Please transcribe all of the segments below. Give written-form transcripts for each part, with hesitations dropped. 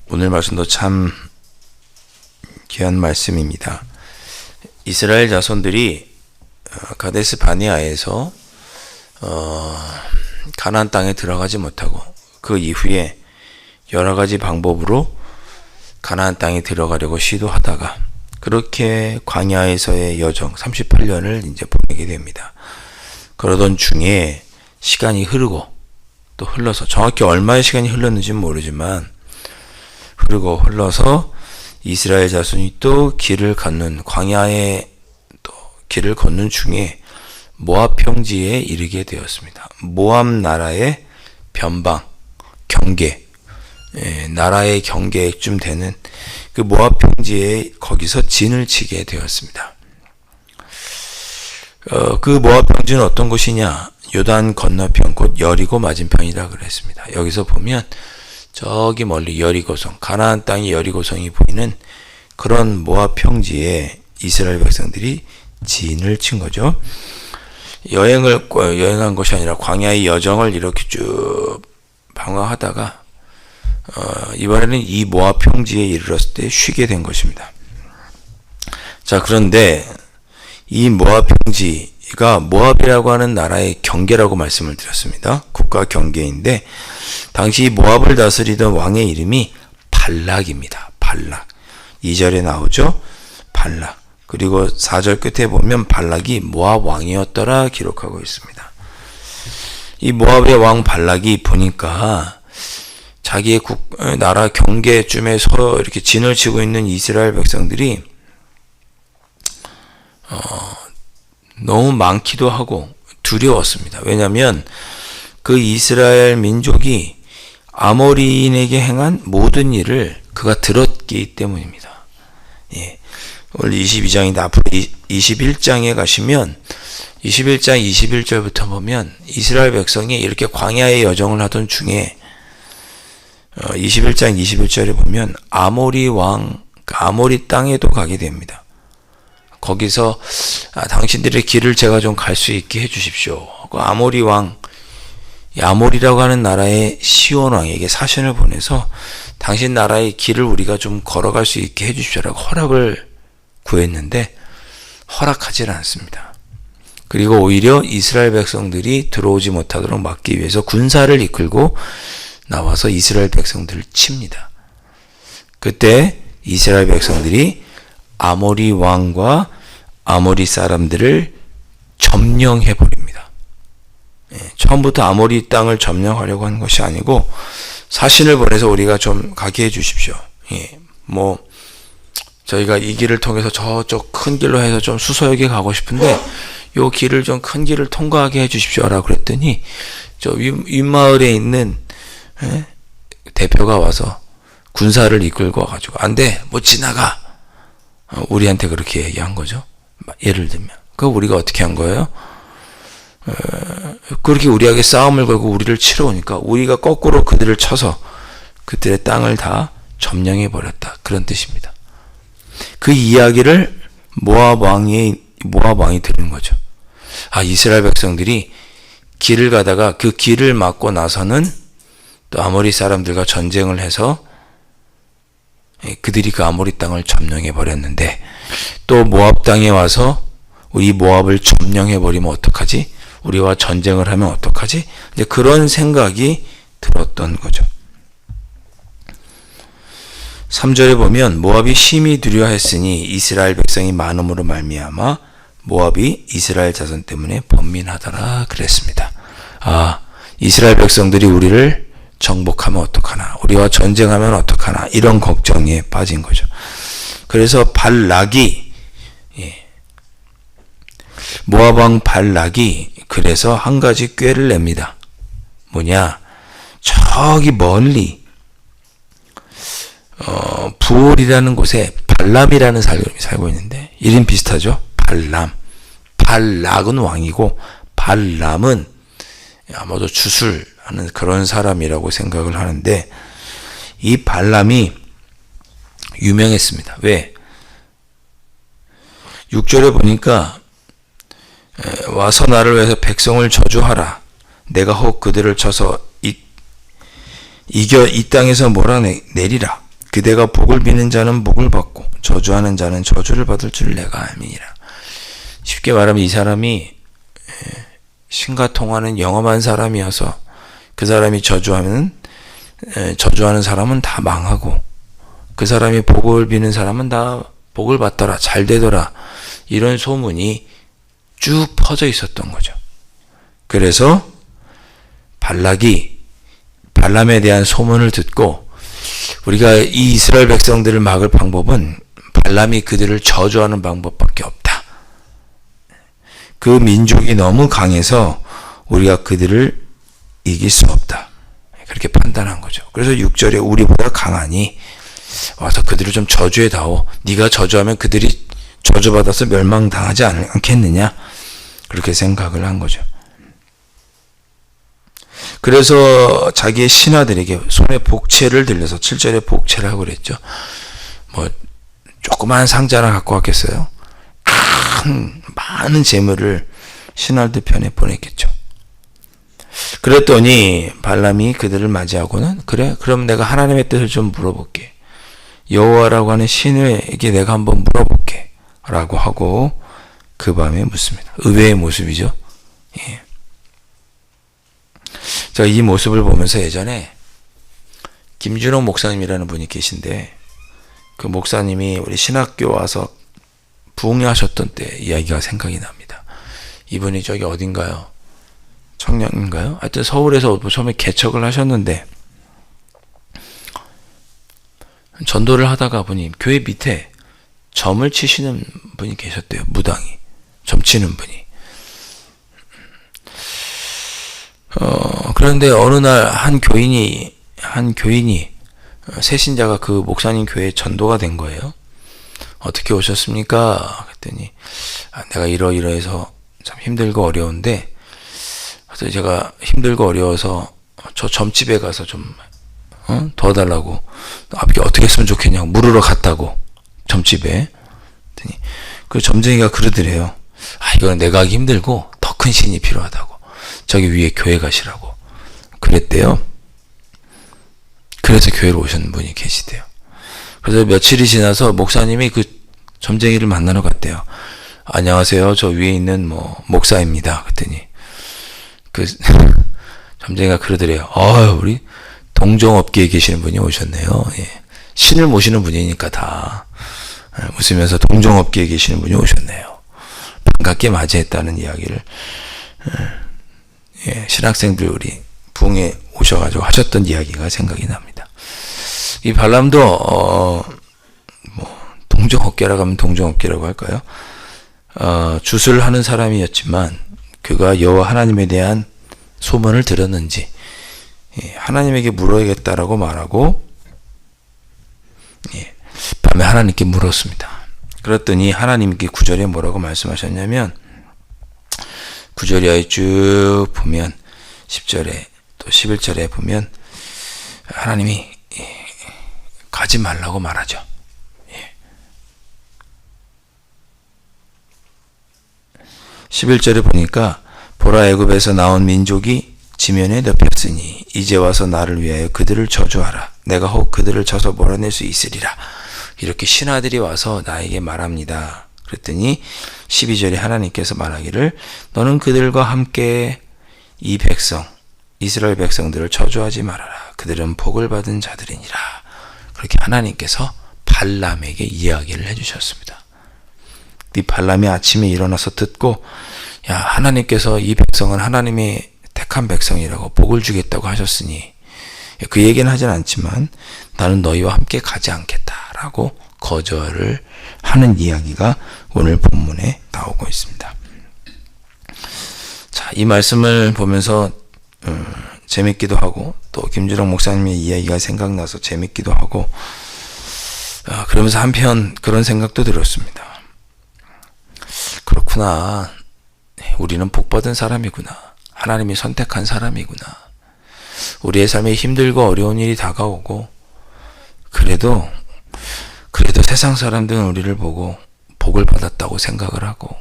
오늘 말씀도 참 귀한 말씀입니다. 이스라엘 자손들이 가데스 바네아에서 가나안 땅에 들어가지 못하고 그 이후에 여러 가지 방법으로 가나안 땅에 들어가려고 시도하다가 그렇게 광야에서의 여정 38년을 이제 보내게 됩니다. 그러던 중에 시간이 흐르고 또 흘러서 정확히 얼마의 시간이 흘렀는지는 모르지만 흘러서 이스라엘 자손이 또 길을 걷는 광야에 또 길을 걷는 중에 모압 평지에 이르게 되었습니다. 모압 나라의 변방, 경계, 나라의 경계쯤 되는 그 모압 평지에 거기서 진을 치게 되었습니다. 그 모압 평지는 어떤 곳이냐? 요단 건너편 곧 여리고 맞은편이라 그랬습니다. 여기서 보면 저기 멀리 여리고성, 가나안 땅이 여리고성이 보이는 그런 모압 평지에 이스라엘 백성들이 진을 친 거죠. 여행한 것이 아니라 광야의 여정을 이렇게 쭉 방황하다가 이번에는 이 모압 평지에 이르렀을 때 쉬게 된 것입니다. 자, 그런데 이 모압 평지가 모압이라고 하는 나라의 경계라고 말씀을 드렸습니다. 국가 경계인데 당시 모압을 다스리던 왕의 이름이 발락입니다. 발락. 2절에 나오죠. 발락. 그리고 4절 끝에 보면 발락이 모압 왕이었더라 기록하고 있습니다. 이 모압의 왕 발락이 보니까 자기의 나라 경계쯤에 서 이렇게 진을 치고 있는 이스라엘 백성들이 너무 많기도 하고 두려웠습니다. 왜냐하면 그 이스라엘 민족이 아모리인에게 행한 모든 일을 그가 들었기 때문입니다. 예. 오늘 22장인데 앞으로 21장에 가시면 21장 21절부터 보면 이스라엘 백성이 이렇게 광야의 여정을 하던 중에 21장 21절에 보면 아모리 왕, 아모리 땅에도 가게 됩니다. 거기서 당신들의 길을 제가 좀 갈 수 있게 해주십시오. 그 아모리 왕, 아모리라고 하는 나라의 시온 왕에게 사신을 보내서 당신 나라의 길을 우리가 좀 걸어갈 수 있게 해주십시오라고 허락을 구했는데 허락하지 않습니다. 그리고 오히려 이스라엘 백성들이 들어오지 못하도록 막기 위해서 군사를 이끌고 나와서 이스라엘 백성들을 칩니다. 그때 이스라엘 백성들이 아모리 왕과 아모리 사람들을 점령해 버립니다. 처음부터 아모리 땅을 점령하려고 하는 것이 아니고 사신을 보내서 우리가 좀 가게 해 주십시오. 저희가 이 길을 통해서 저쪽 큰 길로 해서 좀 수서역에 가고 싶은데 요 길을 좀 큰 길을 통과하게 해 주십시오라고 그랬더니 저 윗마을에 있는 대표가 와서 군사를 이끌고 와가지고 안 돼, 못 지나가. 우리한테 그렇게 얘기한 거죠. 예를 들면 그 우리가 어떻게 한 거예요? 그렇게 우리에게 싸움을 걸고 우리를 치러 오니까 우리가 거꾸로 그들을 쳐서 그들의 땅을 다 점령해 버렸다. 그런 뜻입니다. 그 이야기를 모압 왕이 들은 거죠. 이스라엘 백성들이 길을 가다가 그 길을 막고 나서는 또 아모리 사람들과 전쟁을 해서 그들이 그 아모리 땅을 점령해 버렸는데 또 모압 땅에 와서 우리 모압을 점령해 버리면 어떡하지? 우리와 전쟁을 하면 어떡하지? 이제 그런 생각이 들었던 거죠. 3절에 보면 모압이 심히 두려워했으니 이스라엘 백성이 많음으로 말미암아 모압이 이스라엘 자손 때문에 번민하더라 그랬습니다. 이스라엘 백성들이 우리를 정복하면 어떡하나, 우리와 전쟁하면 어떡하나, 이런 걱정에 빠진 거죠. 그래서 발락이 모압 왕 발락이 그래서 한 가지 꾀를 냅니다. 뭐냐, 저기 멀리 부올이라는 곳에 발람이라는 사람이 살고 있는데 이름 비슷하죠. 발람. 발락은 왕이고 발람은 아마도 주술하는 그런 사람이라고 생각을 하는데, 이 발람이 유명했습니다. 왜? 6절에 보니까 와서 나를 위해서 백성을 저주하라. 내가 혹 그들을 쳐서 이겨 이 땅에서 몰아내리라. 그대가 복을 비는 자는 복을 받고 저주하는 자는 저주를 받을 줄 내가 알미니라. 쉽게 말하면 이 사람이 신과 통하는 영험한 사람이어서 그 사람이 저주하는 사람은 다 망하고 그 사람이 복을 비는 사람은 다 복을 받더라, 잘 되더라, 이런 소문이 쭉 퍼져 있었던 거죠. 그래서 발람에 대한 소문을 듣고, 우리가 이 이스라엘 백성들을 막을 방법은 발람이 그들을 저주하는 방법밖에 없다. 그 민족이 너무 강해서 우리가 그들을 이길 수 없다. 그렇게 판단한 거죠. 그래서 6절에 우리보다 강하니 와서 그들을 좀 저주해 다오. 네가 저주하면 그들이 저주받아서 멸망당하지 않겠느냐. 그렇게 생각을 한 거죠. 그래서 자기의 신하들에게 손에 복채를 들려서 7절에 복채를 하고 그랬죠. 뭐 조그마한 상자를 갖고 왔겠어요? 많은 재물을 신하들 편에 보냈겠죠. 그랬더니 발람이 그들을 맞이하고는, 그래, 그럼 내가 하나님의 뜻을 좀 물어볼게. 여호와라고 하는 신에게 내가 한번 물어볼게 라고 하고 그 밤에 묻습니다. 의외의 모습이죠. 예. 제가 이 모습을 보면서 예전에 김준호 목사님이라는 분이 계신데, 그 목사님이 우리 신학교 와서 부흥하셨던 때 이야기가 생각이 납니다. 이분이 저기 어딘가요? 청량인가요? 하여튼 서울에서 처음에 개척을 하셨는데, 전도를 하다가 보니 교회 밑에 점을 치시는 분이 계셨대요. 무당이. 점 치는 분이. 그런데 어느 날 한 교인이 새신자가 그 목사님 교회에 전도가 된 거예요. 어떻게 오셨습니까? 그랬더니 내가 이러이러해서 참 힘들고 어려운데, 그래서 제가 힘들고 어려워서 저 점집에 가서 좀 도와달라고, 앞에 어떻게 했으면 좋겠냐고 물으러 갔다고, 점집에. 그랬더니 그 점쟁이가 그러더래요. 이거는 내가 하기 힘들고 더 큰 신이 필요하다고, 저기 위에 교회 가시라고 그랬대요. 그래서 교회로 오신 분이 계시대요. 그래서 며칠이 지나서 목사님이 그 점쟁이를 만나러 갔대요. 안녕하세요, 저 위에 있는 목사입니다. 그랬더니 그 점쟁이가 그러더래요. 우리 동종업계에 계시는 분이 오셨네요. 예. 신을 모시는 분이니까 다 웃으면서 동종업계에 계시는 분이 오셨네요. 반갑게 맞이했다는 이야기를 신학생들 우리 부흥에 오셔가지고 하셨던 이야기가 생각이 납니다. 이 발람도 동종업계라고 하면 동종업계라고 할까요? 주술을 하는 사람이었지만 그가 여호와 하나님에 대한 소문을 들었는지 하나님에게 물어야겠다라고 말하고 밤에 하나님께 물었습니다. 그랬더니 하나님께 9절에 뭐라고 말씀하셨냐면, 9절에 아예 쭉 보면 10절에 또 11절에 보면 하나님이 가지 말라고 말하죠. 11절에 보니까 보라, 애굽에서 나온 민족이 지면에 덮였으니 이제 와서 나를 위하여 그들을 저주하라. 내가 혹 그들을 쳐서 몰아낼 수 있으리라. 이렇게 신하들이 와서 나에게 말합니다. 그랬더니 12절에 하나님께서 말하기를 너는 그들과 함께 이 백성 이스라엘 백성들을 저주하지 말아라. 그들은 복을 받은 자들이니라. 그렇게 하나님께서 발람에게 이야기를 해주셨습니다. 이 발람이 아침에 일어나서 듣고, 야, 하나님께서 이 백성은 하나님의 택한 백성이라고 복을 주겠다고 하셨으니, 그 얘기는 하진 않지만 나는 너희와 함께 가지 않겠다라고 거절을 하는 이야기가 오늘 본문에 나오고 있습니다. 자, 이 말씀을 보면서 재밌기도 하고 또 김주령 목사님의 이야기가 생각나서 재밌기도 하고, 그러면서 한편 그런 생각도 들었습니다. 그렇구나. 우리는 복받은 사람이구나. 하나님이 선택한 사람이구나. 우리의 삶에 힘들고 어려운 일이 다가오고 그래도 세상 사람들은 우리를 보고 복을 받았다고 생각을 하고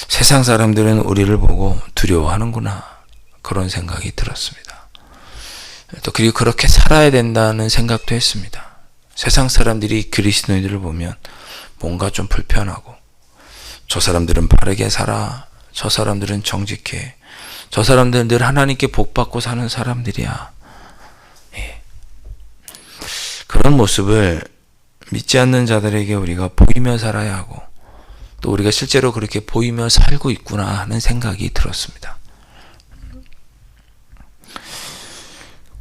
세상 사람들은 우리를 보고 두려워하는구나. 그런 생각이 들었습니다. 또 그리고 그렇게 살아야 된다는 생각도 했습니다. 세상 사람들이 그리스도인들을 보면 뭔가 좀 불편하고 저 사람들은 바르게 살아. 저 사람들은 정직해. 저 사람들은 늘 하나님께 복받고 사는 사람들이야. 예. 그런 모습을 믿지 않는 자들에게 우리가 보이며 살아야 하고 또 우리가 실제로 그렇게 보이며 살고 있구나 하는 생각이 들었습니다.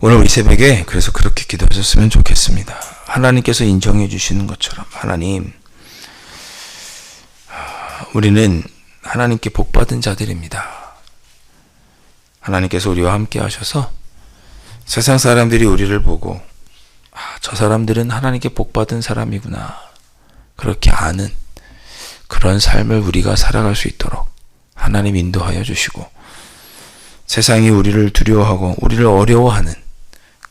오늘 이 새벽에 그래서 그렇게 기도하셨으면 좋겠습니다. 하나님께서 인정해 주시는 것처럼 하나님, 우리는 하나님께 복받은 자들입니다. 하나님께서 우리와 함께 하셔서 세상 사람들이 우리를 보고 저 사람들은 하나님께 복받은 사람이구나 그렇게 아는 그런 삶을 우리가 살아갈 수 있도록 하나님 인도하여 주시고 세상이 우리를 두려워하고 우리를 어려워하는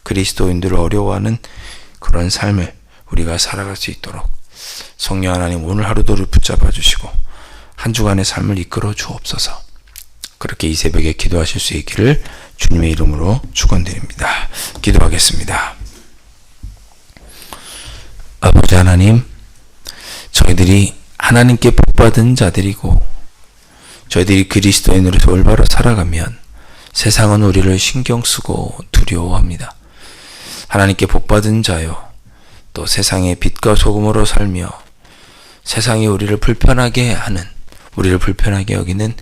그리스도인들을 어려워하는 그런 삶을 우리가 살아갈 수 있도록 성령 하나님 오늘 하루도 붙잡아 주시고 한 주간의 삶을 이끌어 주옵소서. 그렇게 이 새벽에 기도하실 수 있기를 주님의 이름으로 축원드립니다. 기도하겠습니다. 아버지 하나님, 저희들이 하나님께 복받은 자들이고 저희들이 그리스도인으로서 올바로 살아가면 세상은 우리를 신경 쓰고 두려워합니다. 하나님께 복받은 자요, 또 세상의 빛과 소금으로 살며 세상이 우리를 불편하게 하는, 우리를 불편하게 여기는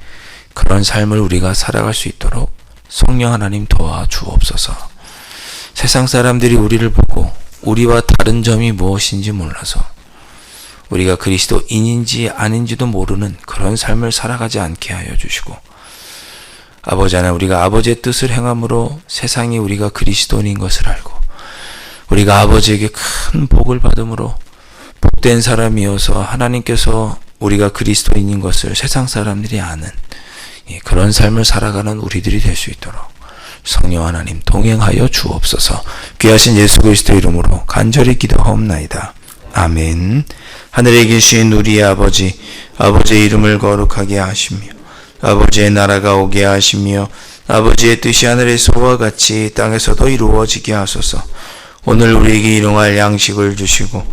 그런 삶을 우리가 살아갈 수 있도록 성령 하나님 도와주옵소서. 세상 사람들이 우리를 보고 우리와 다른 점이 무엇인지 몰라서 우리가 그리스도인인지 아닌지도 모르는 그런 삶을 살아가지 않게 하여 주시고 아버지 하나님, 우리가 아버지의 뜻을 행함으로 세상이 우리가 그리스도인인 것을 알고 우리가 아버지에게 큰 복을 받음으로 복된 사람이어서 하나님께서 우리가 그리스도인인 것을 세상 사람들이 아는 그런 삶을 살아가는 우리들이 될 수 있도록 성령 하나님 동행하여 주옵소서. 귀하신 예수 그리스도 이름으로 간절히 기도하옵나이다. 아멘. 하늘에 계신 우리의 아버지, 아버지의 이름을 거룩하게 하시며 아버지의 나라가 오게 하시며 아버지의 뜻이 하늘에서와 같이 땅에서도 이루어지게 하소서. 오늘 우리에게 일용할 양식을 주시고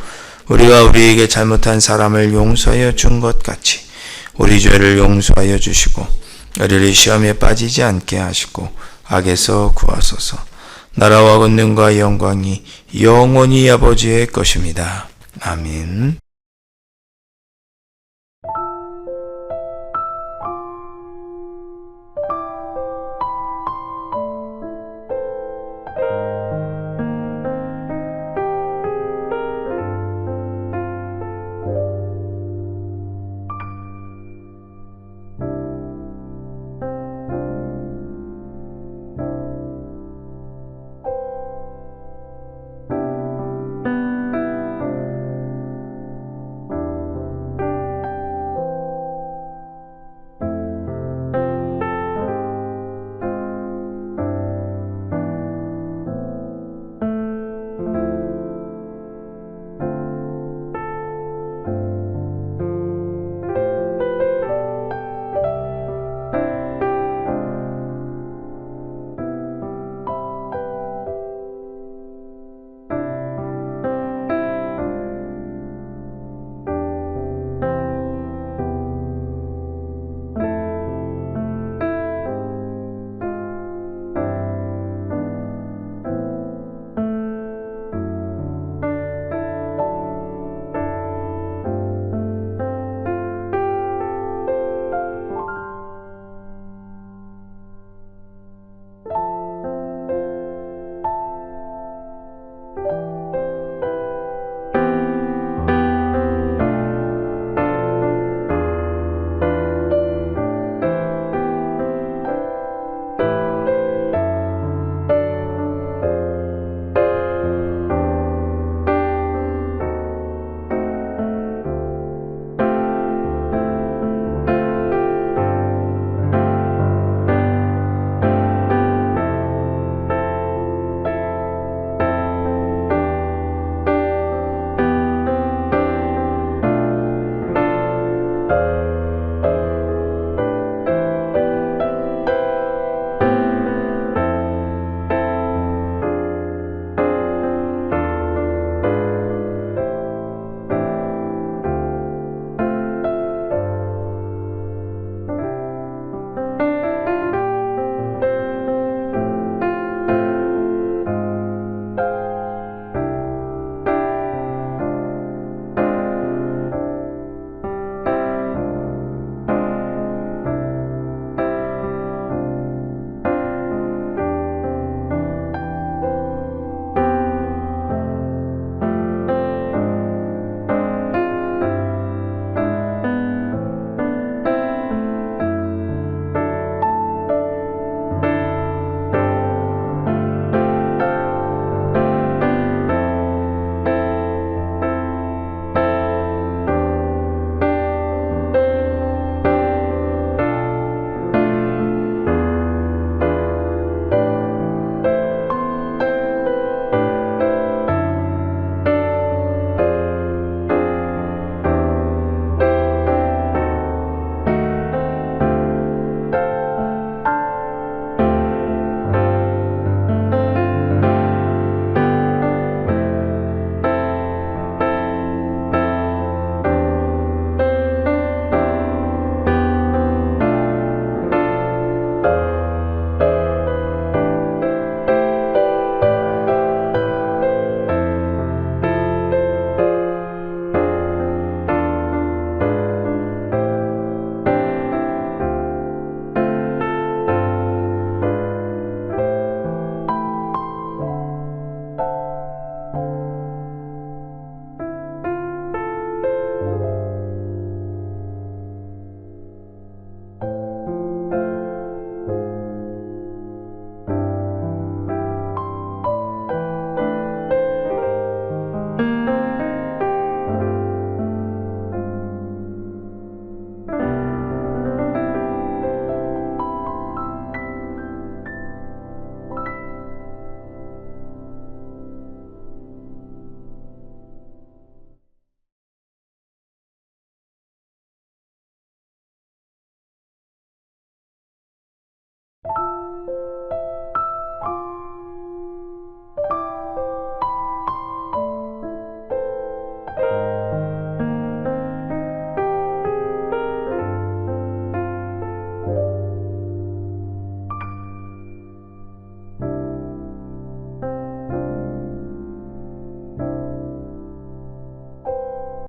우리가 우리에게 잘못한 사람을 용서하여 준 것 같이 우리 죄를 용서하여 주시고 우리를 시험에 빠지지 않게 하시고 악에서 구하소서. 나라와 권능과 영광이 영원히 아버지의 것입니다. 아멘.